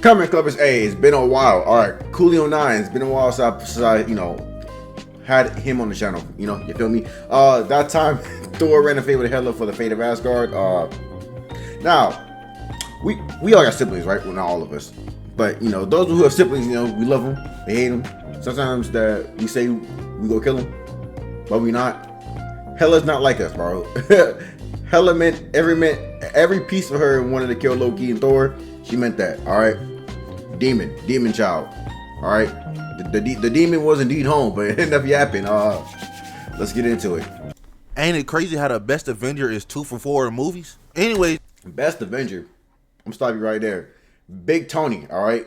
Coming Clubbers, hey, it's been a while. All right, Coolio 9, it's been a while since I had him on the channel. You feel me? That time, Thor ran a favor to HELA for the fate of Asgard. Now, we all got siblings, right? Well, not all of us. But, those who have siblings, we love them, they hate them. Sometimes that we say we go kill them, but we not. HELA's not like us, bro. HELA meant every piece of her wanted to kill Loki and Thor. She meant that, all right? Demon child, all right? The demon was indeed home, but it ended up yapping. Let's get into it. Ain't it crazy how the best Avenger is 2 for 4 in movies? Anyway, best Avenger, I'm stopping you right there. Big Tony, all right?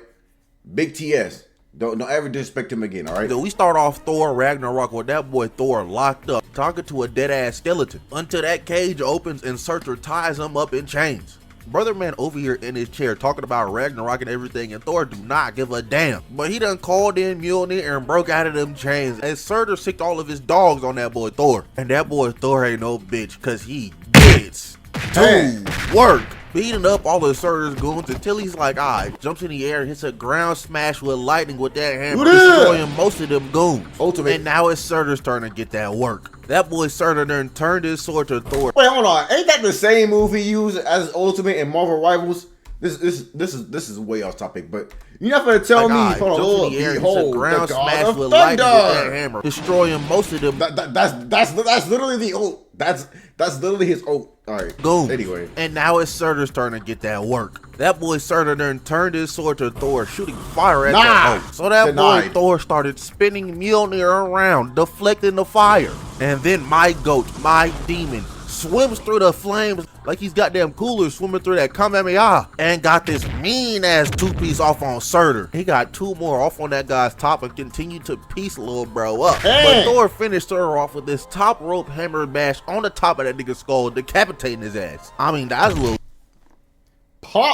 Big TS. Don't ever disrespect him again, all right? we start off Thor Ragnarok with that boy Thor locked up, talking to a dead-ass skeleton, until that cage opens and Surtur ties him up in chains. Brother man over here in his chair talking about Ragnarok and everything, and Thor do not give a damn. But he done called in Mjolnir and broke out of them chains, and Surtur sicked all of his dogs on that boy Thor. And that boy Thor ain't no bitch, cause he gets to work. Beating up all of Surtur's goons until he's like, jumps in the air and hits a ground smash with lightning with that hammer, destroying most of them goons. Ultimate. And now it's Surtur's turn to get that work. That boy Surtur then turned his sword to Thor. Wait, hold on. Ain't that the same move he used as Ultimate in Marvel Rivals? This is way off topic, but you're not gonna tell me. Hold on, behold, ground the God smash of with Thunder, lightning with that hammer, destroying most of them. That's literally the ult. That's literally his ult. All right. Boom. Anyway, and now it's Surtur's turn to get that work. That boy Surtur then turned his sword to Thor, shooting fire at that ult. So that boy Thor started spinning Mjolnir around, deflecting the fire. And then my goat, my demon, swims through the flames like he's goddamn Cooler swimming through that Kamehameha, and got this mean ass 2-piece off on Surtur. He got 2 more off on that guy's top and continued to piece little bro up. But Thor finished Surtur off with this top rope hammer bash on the top of that nigga's skull, decapitating his ass. I mean, that's a little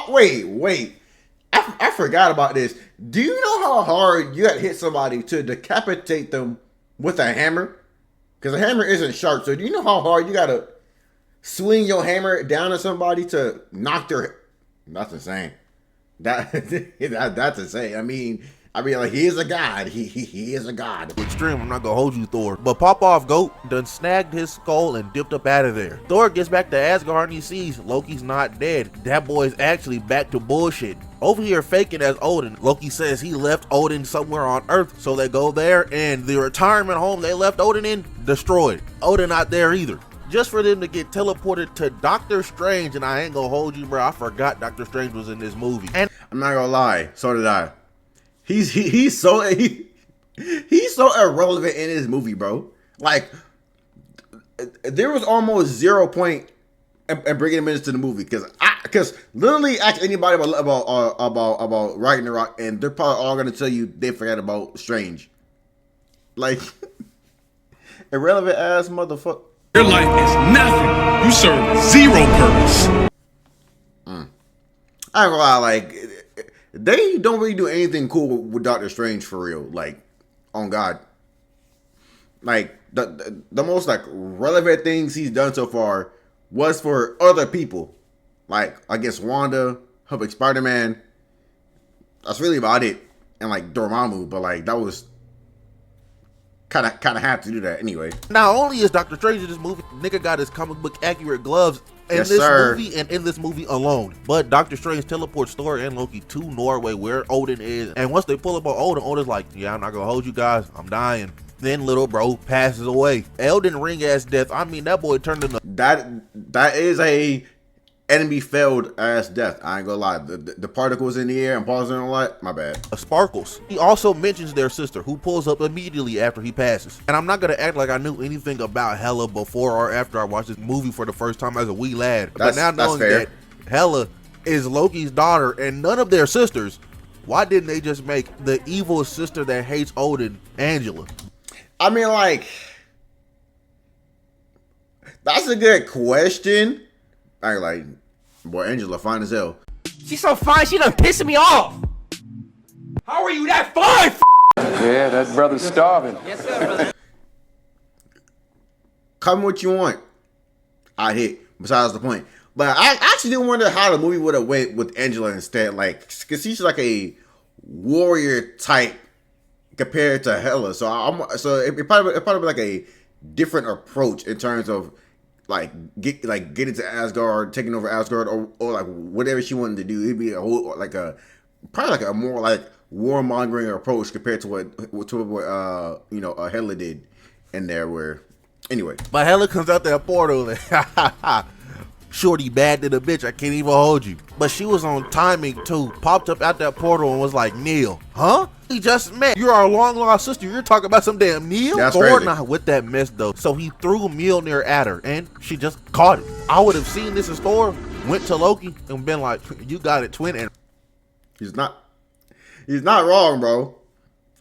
wait. I forgot about this. Do you know how hard you got to hit somebody to decapitate them with a hammer? Because a hammer isn't sharp. So do you know how hard you got to swing your hammer down at somebody to knock their... That's insane. That's insane. I mean, like, he is a god. He is a god. Extreme, I'm not gonna hold you, Thor. But Pop-Off Goat done snagged his skull and dipped up out of there. Thor gets back to Asgard and he sees Loki's not dead. That boy's actually back to bullshit. Over here faking as Odin. Loki says he left Odin somewhere on Earth, so they go there, and the retirement home they left Odin in, destroyed. Odin not there either. Just for them to get teleported to Doctor Strange, and I ain't gonna hold you, bro. I forgot Doctor Strange was in this movie. And I'm not gonna lie, so did I. He's so irrelevant in this movie, bro. Like, there was almost 0 point in bringing him into the movie, because literally ask anybody about Ragnarok, and they're probably all gonna tell you they forgot about Strange. Like, irrelevant ass motherfucker. Your life is nothing. You serve 0 purpose. I ain't gonna lie, like, they don't really do anything cool with Doctor Strange for real. Like, on God. Like, the most, like, relevant things he's done so far was for other people. Like, I guess Wanda, helping Spider-Man. That's really about it. And, like, Dormammu, but, like, that was... Kind of have to do that anyway. Not only is Doctor Strange in this movie, nigga got his comic book accurate gloves in this movie and in this movie alone. But Doctor Strange teleports Thor and Loki to Norway where Odin is. And once they pull up on Odin, Odin's like, yeah, I'm not gonna hold you guys. I'm dying. Then little bro passes away. Elden Ring ass death. I mean, that boy turned into... That is a enemy failed ass death. I ain't gonna lie. The particles in the air and pausing a lot. My bad. Sparkles. He also mentions their sister, who pulls up immediately after he passes. And I'm not gonna act like I knew anything about HELA before or after I watched this movie for the first time as a wee lad. But now knowing that HELA is Loki's daughter and none of their sisters, why didn't they just make the evil sister that hates Odin, Angela? I mean, like, that's a good question. I like, boy, Angela fine as hell. She's so fine, she done pissing me off. How are you that fine? Yeah, that brother's starving. Yes, sir, brother. Come what you want. I hit. Besides the point. But I actually didn't wonder how the movie would have went with Angela instead. Like, because she's like a warrior type compared to Hela. So it probably be like a different approach in terms of getting to Asgard, taking over Asgard, or like whatever she wanted to do. It'd be a whole probably a more like warmongering approach compared to what Hela did in there. Where anyway, but Hela comes out that portal. Shorty bad to the bitch, I can't even hold you. But she was on timing too. Popped up out that portal and was like, Neil, huh? We just met. You're our long lost sister. You're talking about some damn Neil? That's Thor crazy. not with that mess though. So he threw Mjolnir at her and she just caught it. I would have seen this as Thor, went to Loki and been like, you got it, twin. And he's not wrong, bro.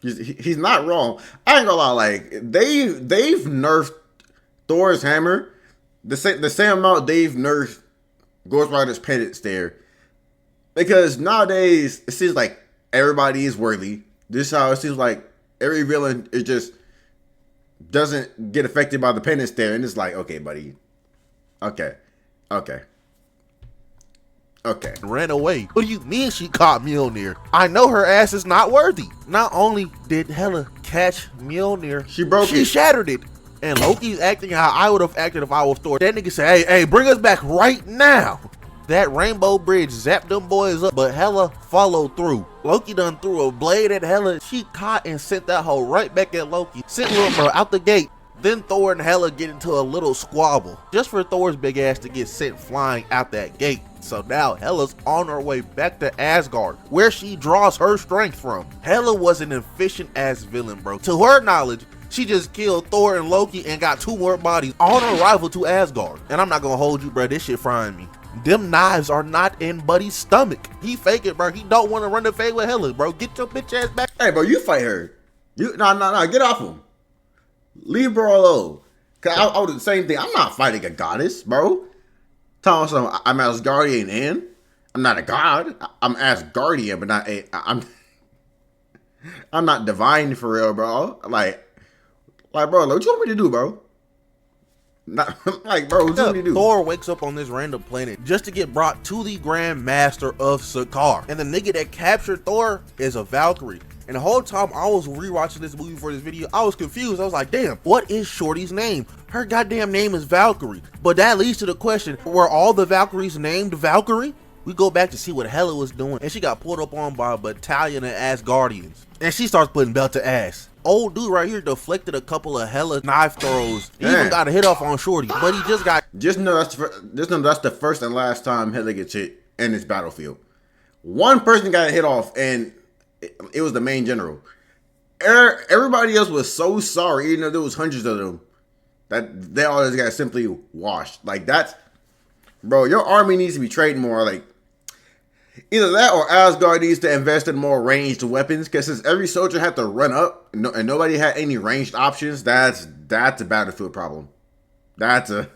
He's not wrong. I ain't gonna lie, like they've nerfed Thor's hammer the same amount they've nerfed Ghost Rider's pendants there. Because nowadays it seems like everybody is worthy. This is how it seems like every villain is just doesn't get affected by the pendants there, and it's like, okay, buddy. Okay. ran away. What do you mean she caught Mjolnir? I know her ass is not worthy. Not only did Hela catch Mjolnir, she shattered it. And Loki's acting how I would have acted if I was Thor. That nigga say, hey, bring us back right now. That rainbow bridge zapped them boys up, but Hela followed through. Loki done threw a blade at Hela. She caught and sent that hoe right back at Loki. Sent little bro out the gate. Then Thor and Hela get into a little squabble, just for Thor's big ass to get sent flying out that gate. So now Hela's on her way back to Asgard, where she draws her strength from. Hela was an efficient ass villain, bro. To her knowledge, she just killed Thor and Loki and got 2 more bodies on arrival to Asgard. And I'm not gonna hold you, bro, this shit frying me. Them knives are not in Buddy's stomach. He fake it, bro. He don't want to run the fade with Hela, bro. Get your bitch ass back. Hey, bro, you fight her. No, get off him. Leave her alone. Cause I would do the same thing. I'm not fighting a goddess, bro. Telling some I'm Asgardian and I'm not a god. I'm Asgardian, but not a. I'm not divine for real, bro. Like, bro, what you want me to do, bro? Not like, bro, what you want me to do? Thor wakes up on this random planet just to get brought to the Grand Master of Sakaar, and the nigga that captured Thor is a Valkyrie. And the whole time I was rewatching this movie for this video, I was confused. I was like, damn, what is Shorty's name? Her goddamn name is Valkyrie. But that leads to the question, were all the Valkyries named Valkyrie? We go back to see what Hela was doing, and she got pulled up on by a battalion of Asgardians. And she starts putting belt to ass. Old dude right here deflected a couple of Hela knife throws. He even got a hit off on Shorty, but he just got... Just know that's the first and last time Hela gets hit in this battlefield. One person got hit off, and it was the main general. Everybody else was so sorry, even though there was hundreds of them, that they all just got simply washed. Like, that's... Bro, your army needs to be trading more. Like, either that or Asgard needs to invest in more ranged weapons, because since every soldier had to run up and nobody had any ranged options, that's a battlefield problem. That's a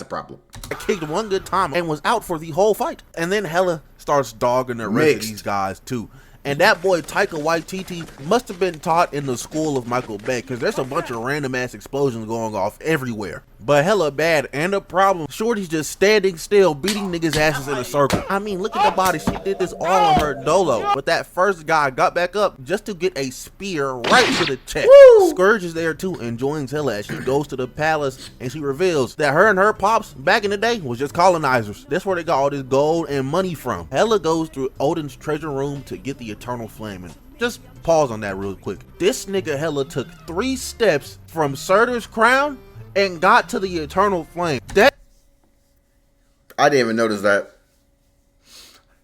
problem. I kicked one good time and was out for the whole fight. And then Hela starts dogging the rest of these guys too. And that boy Taika Waititi must have been taught in the school of Michael Bay, because there's a bunch of random ass explosions going off everywhere. But Hella bad, and a problem, Shorty's just standing still, beating niggas' asses in a circle. I mean, look at the body. She did this all on her dolo. But that first guy got back up just to get a spear right to the chest. Woo! Scourge is there too and joins Hela as she goes to the palace, and she reveals that her and her pops back in the day was just colonizers. That's where they got all this gold and money from. Hela goes through Odin's treasure room to get the eternal flame. And just pause on that real quick. This nigga Hela took 3 steps from Surtur's crown and got to the eternal flame. That I didn't even notice that.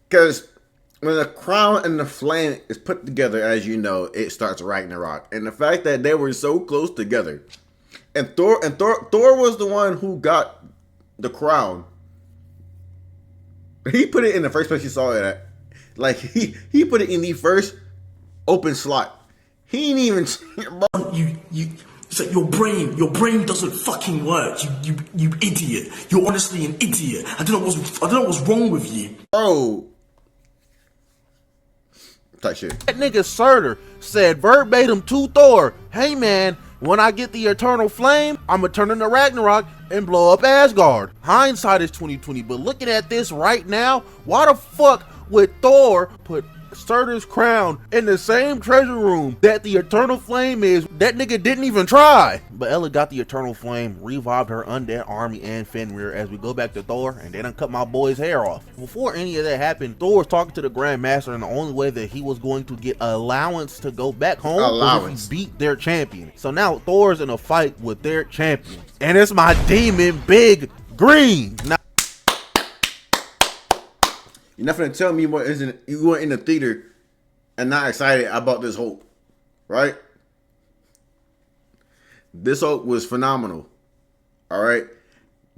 Because when the crown and the flame is put together, as you know, it starts Ragnarok. And the fact that they were so close together. And Thor was the one who got the crown. He put it in the first place you saw it at. Like, he put it in the first open slot. He ain't even... It's like your brain doesn't fucking work. You idiot. You're honestly an idiot. I don't know what's wrong with you. Bro. Type shit. nigga Surtur said verbatim to Thor, hey man, When I get the eternal flame, I'ma turn into Ragnarok and blow up Asgard. Hindsight is 2020, but looking at this right now, why the fuck would Thor put Surtur's crown in the same treasure room that the eternal flame is? That nigga didn't even try. But Ella got the eternal flame, revived her undead army and Fenrir as we go back to Thor, and they done cut my boy's hair off. Before any of that happened, Thor was talking to the Grandmaster, and the only way that he was going to get allowance to go back home was if he beat their champion. So now Thor's in a fight with their champion, and it's my demon Big Green. Now, you're not gonna tell me what isn't you went in the theater and not excited about this Hulk, right? This Hulk was phenomenal. All right,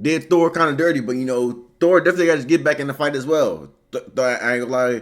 did Thor kind of dirty, but you know Thor definitely got to get back in the fight as well. I ain't gonna lie,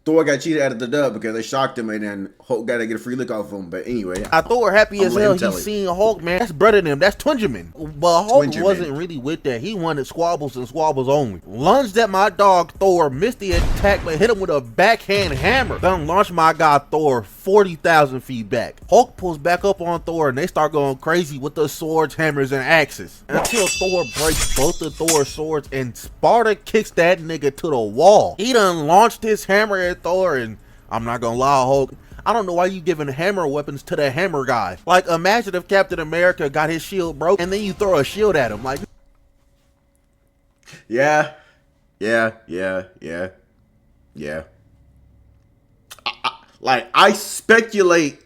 Thor got cheated out of the dub because they shocked him, and then Hulk got to get a free lick off of him. But anyway, I Thor happy as hell he's seeing Hulk, man. That's better than him. That's Twingerman. But Hulk wasn't really with that. He wanted squabbles and squabbles only. Lunged at my dog Thor, missed the attack, but hit him with a backhand hammer. Then launched my guy Thor 40,000 feet back. Hulk pulls back up on Thor, and they start going crazy with the swords, hammers, and axes. Until Thor breaks both of Thor's swords, and Sparta kicks that nigga to the wall. He done launched his hammer at Thor, and I'm not gonna lie, Hulk, I don't know why you giving hammer weapons to the hammer guy. Like, imagine if Captain America got his shield broke and then you throw a shield at him. Like, yeah. I speculate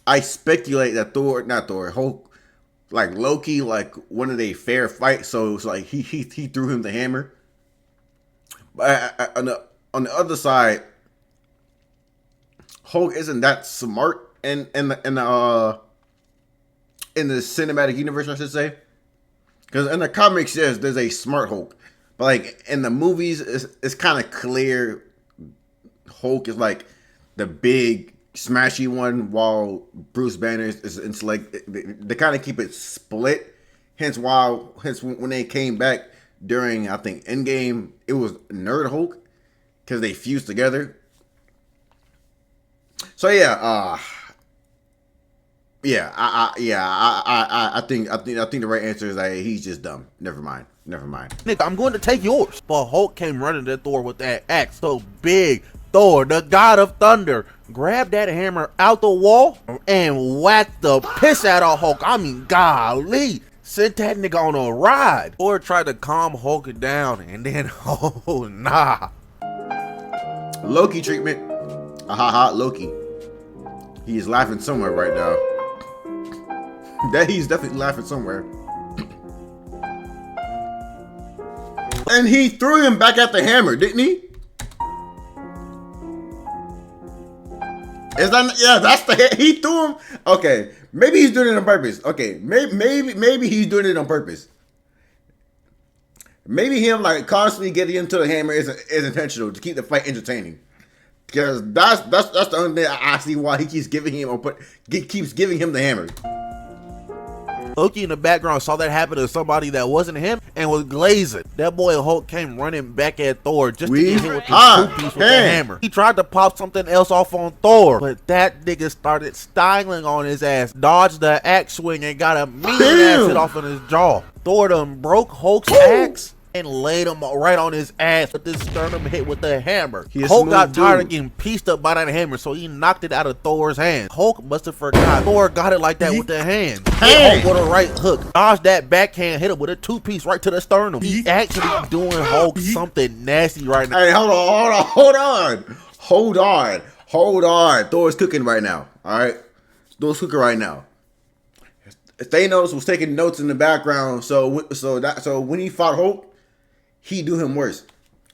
that Hulk, like Loki, like one of they fair fight. So it's like he threw him the hammer. But on the other side, Hulk isn't that smart in the cinematic universe, I should say. Because in the comics, yes, there's a smart Hulk, but like in the movies, it's kind of clear Hulk is like the big smashy one, while Bruce Banner is like they kind of keep it split. Hence when they came back during, I think, Endgame, it was Nerd Hulk because they fused together. So I think the right answer is that he's just dumb. Never mind. nigga, I'm going to take yours. But Hulk came running at Thor with that axe. So big Thor, the god of thunder, grabbed that hammer out the wall and whacked the piss out of Hulk. I mean, golly. Sent that nigga on a ride. Thor tried to calm Hulk down, and then, oh, nah. Loki treatment. Loki. He is laughing somewhere right now. That he's definitely laughing somewhere. And he threw him back at the hammer, didn't he? Is that, yeah, that's the, he threw him. Okay, maybe he's doing it on purpose. Okay, maybe he's doing it on purpose. Maybe him like constantly getting into the hammer is intentional to keep the fight entertaining. Because that's the only thing I see why he keeps giving him the hammer. Loki in the background saw that happen to somebody that wasn't him and was glazing. That boy Hulk came running back at Thor just to get hit with the two-piece with the hammer. He tried to pop something else off on Thor, but that nigga started styling on his ass, dodged the axe swing, and got a mean ass hit off on his jaw. Thor done broke Hulk's axe and laid him right on his ass with this sternum hit with the hammer. Hulk got tired of getting pieced up by that hammer, so he knocked it out of Thor's hand. Hulk must have forgot Thor got it like that with the hand. Hit Hulk with a right hook, dodged that backhand, hit him with a two-piece right to the sternum. He actually doing Hulk something nasty right now. Hey, hold on. Thor's cooking right now. All right, Thor's cooking right now. Thanos was taking notes in the background, so when he fought Hulk, he do him worse.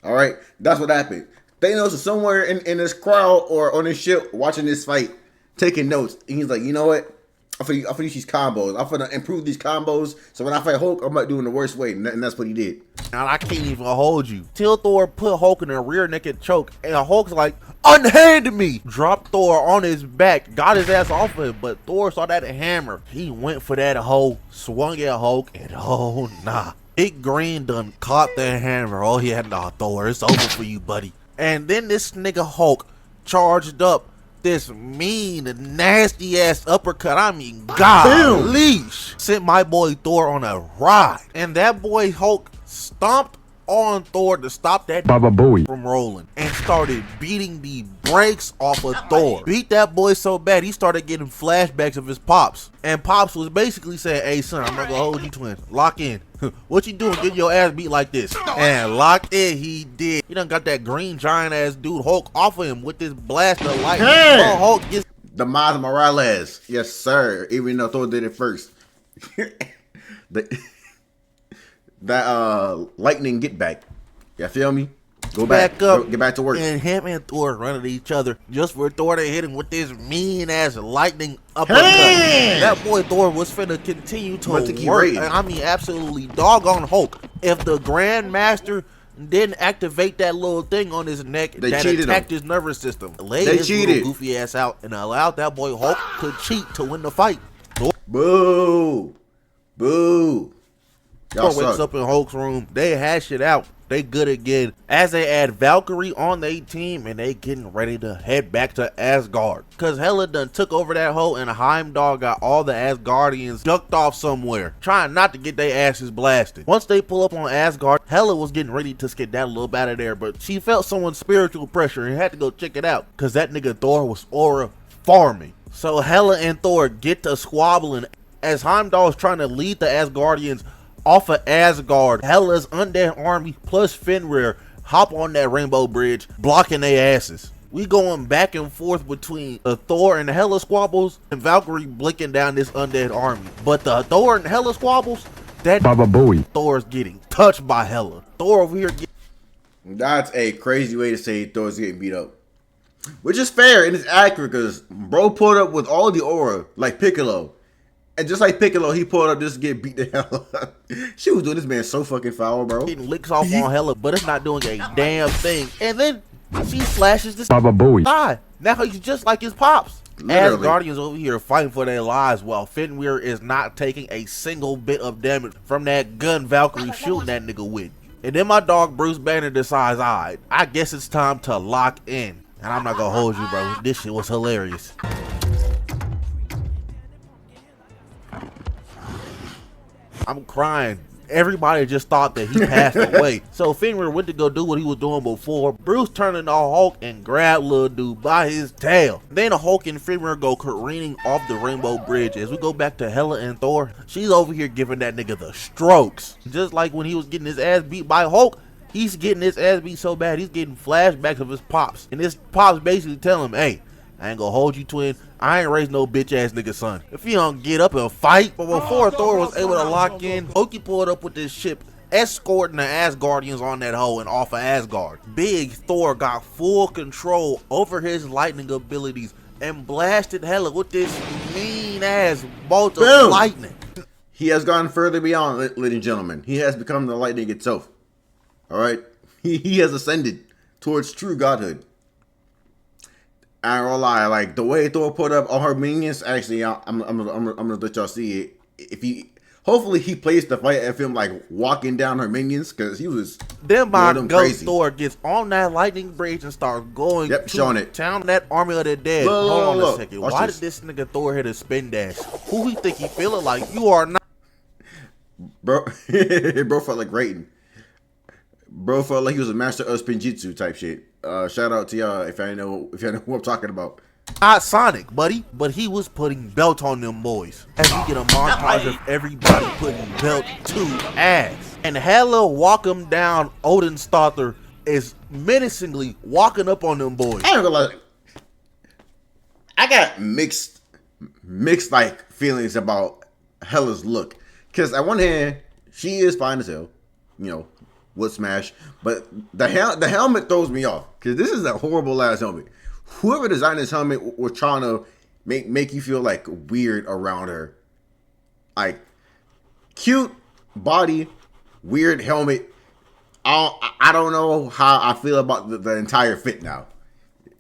All right, that's what happened. Thanos is somewhere in this crowd or on his ship watching this fight, taking notes, and he's like, you know what? I'm gonna use these combos. I'm gonna improve these combos. So when I fight Hulk, I'm not doing the worst way, and that's what he did. Now I can't even hold you. Till Thor put Hulk in a rear naked choke, and Hulk's like, unhand me! Dropped Thor on his back, got his ass off of him, but Thor saw that hammer. He went for that hoe, swung at Hulk, and oh nah. Big Green done caught the hammer. Oh yeah, nah, Thor, it's over for you, buddy. And then this nigga Hulk charged up, this mean, nasty ass uppercut. I mean, God, leash sent my boy Thor on a ride, and that boy Hulk stomped on Thor to stop that Baba Booey from rolling and started beating the brakes off of Thor. Beat that boy so bad he started getting flashbacks of his pops, and pops was basically saying, "Hey son, I'm not gonna hold you twin. Lock in. What you doing? Get your ass beat like this." And locked in he did. He done got that green giant ass dude Hulk off of him with this blast of light. Hey! Hulk gets The Miles Morales. Yes, sir. Even though Thor did it first. That lightning get back. You feel me? Go back up, get back to work. and him and Thor running at each other just for Thor to hit him with this mean ass lightning uppercut. Hey! That boy Thor was finna continue to keep work. raiding. I mean, absolutely doggone Hulk. If the Grandmaster didn't activate that little thing on his neck They that cheated attacked him. his nervous system, laid They his cheated. little goofy ass out and allowed that boy Hulk to cheat to win the fight. Boo. Boo. Y'all Thor wakes suck. up in Hulk's room. They hash it out. They good again. As they add Valkyrie on their team and they getting ready to head back to Asgard. Cause HELA done took over that hole and Heimdall got all the Asgardians ducked off somewhere, trying not to get their asses blasted. Once they pull up on Asgard, HELA was getting ready to skedaddle up out of there, but she felt someone's spiritual pressure and had to go check it out. Cause that nigga Thor was aura farming. So HELA and Thor get to squabbling as Heimdall is trying to lead the Asgardians off of Asgard. HELA's undead army plus Fenrir hop on that rainbow bridge, blocking their asses. We going back and forth between the Thor and the HELA squabbles and Valkyrie blinking down this undead army. But the Thor and HELA squabbles, that Baba Booey Thor's getting touched by HELA. Thor over here That's a crazy way to say Thor's getting beat up. Which is fair and it's accurate because bro pulled up with all the aura like Piccolo. And just like Piccolo, he pulled up just to get beat the hell up. She was doing this man so fucking foul, bro. getting licks off on HELA, but it's not doing a damn thing. And then she slashes this Baba Booey guy. Now he's just like his pops. Literally. Asgardians over here fighting for their lives while Fenrir is not taking a single bit of damage from that gun Valkyrie shooting that nigga with. And then my dog Bruce Banner decides, alright, I guess it's time to lock in. And I'm not gonna hold you, bro. This shit was hilarious. I'm crying. Everybody just thought that he passed away. So Fenrir went to go do what he was doing before. Bruce turned into Hulk and grabbed little dude by his tail. Then Hulk and Fenrir go careening off the rainbow bridge. As we go back to HELA and Thor, she's over here giving that nigga the strokes. Just like when he was getting his ass beat by Hulk, he's getting his ass beat so bad he's getting flashbacks of his pops. And his pops basically tell him, hey, I ain't gonna hold you, twin. I ain't raised no bitch ass nigga son. If you don't get up and fight. But before Thor was able to lock in, Loki pulled up with this ship, escorting the Asgardians on that hoe and off of Asgard. Big Thor got full control over his lightning abilities and blasted HELA with this mean ass bolt of Boom. lightning. He has gone further beyond, ladies and gentlemen. He has become the lightning itself. All right? He has ascended towards true godhood. I ain't gonna lie, like the way Thor put up all her minions. Actually, I'm gonna let y'all see it. If he, hopefully, he plays the fight of him like walking down her minions because he was. Then my them ghost crazy. Thor gets on that lightning bridge and starts going Yep, to showing it. town that army of the dead. Look, Hold on look. a second. Watch Why this. did this nigga Thor hit a spin dash? Who he think he feeling like? You are not. Bro, bro felt like Raiden. Bro felt like he was a master of spinjitzu type shit. Shout out to y'all if I know who I'm talking about. Not Sonic, buddy, but he was putting belt on them boys. As we get a montage of everybody putting belt to ass. And HELA walk him down, Odinstather is menacingly walking up on them boys. I ain't gonna lie. I got mixed like feelings about HELA's look. Cause at one hand, she is fine as hell, you know, would smash. But the helmet throws me off. Cause this is a horrible ass helmet. Whoever designed this helmet was trying to make you feel like weird around her. Like cute body, weird helmet. I don't know how I feel about the entire fit now.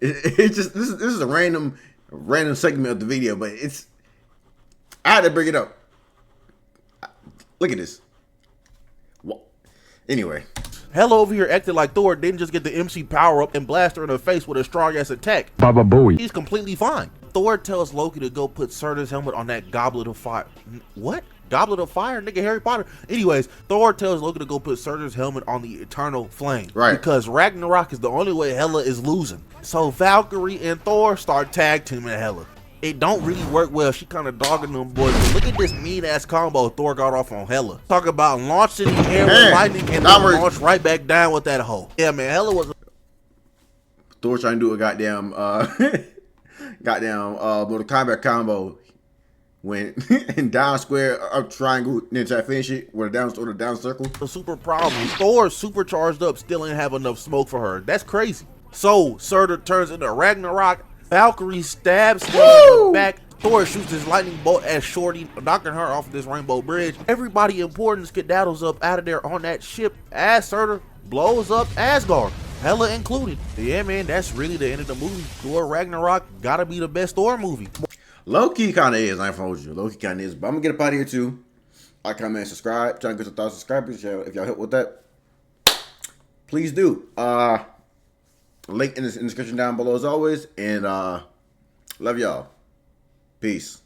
It's just this is a random segment of the video, but I had to bring it up. Look at this. Anyway. Hela over here acted like Thor didn't just get the MC power up and blast her in the face with a strong ass attack. Baba Booey. He's completely fine. Thor tells Loki to go put Surtur's helmet on that goblet of fire. What? Goblet of fire? Nigga, Harry Potter. Anyways, Thor tells Loki to go put Surtur's helmet on the eternal flame. Right. Because Ragnarok is the only way Hela is losing. So Valkyrie and Thor start tag teaming Hela. It don't really work well. She kind of dogging them boys. But look at this mean ass combo Thor got off on Hela. Talk about launching in the air with lightning and then launch right back down with that hoe. Yeah, man, Hela was. Thor trying to do a goddamn Mortal Kombat combo when in down square up triangle, then try to finish it with a down or the down circle. A super problem. Thor super charged up, still ain't have enough smoke for her. That's crazy. So Surtur turns into Ragnarok. Valkyrie stabs him in the back. Thor shoots his lightning bolt at Shorty, knocking her off this rainbow bridge. Everybody important skedaddles up out of there on that ship as Surtur blows up Asgard, Hela included. Yeah, man, that's really the end of the movie. Thor Ragnarok gotta be the best Thor movie. Low-key kind of is. I ain't gonna hold you. Low-key kind of is. But I'm gonna get up out of here too. Like, comment, and subscribe. Trying to get some 1,000 subscribers. If y'all help with that, please do. Link in the description down below as always. And love y'all. Peace.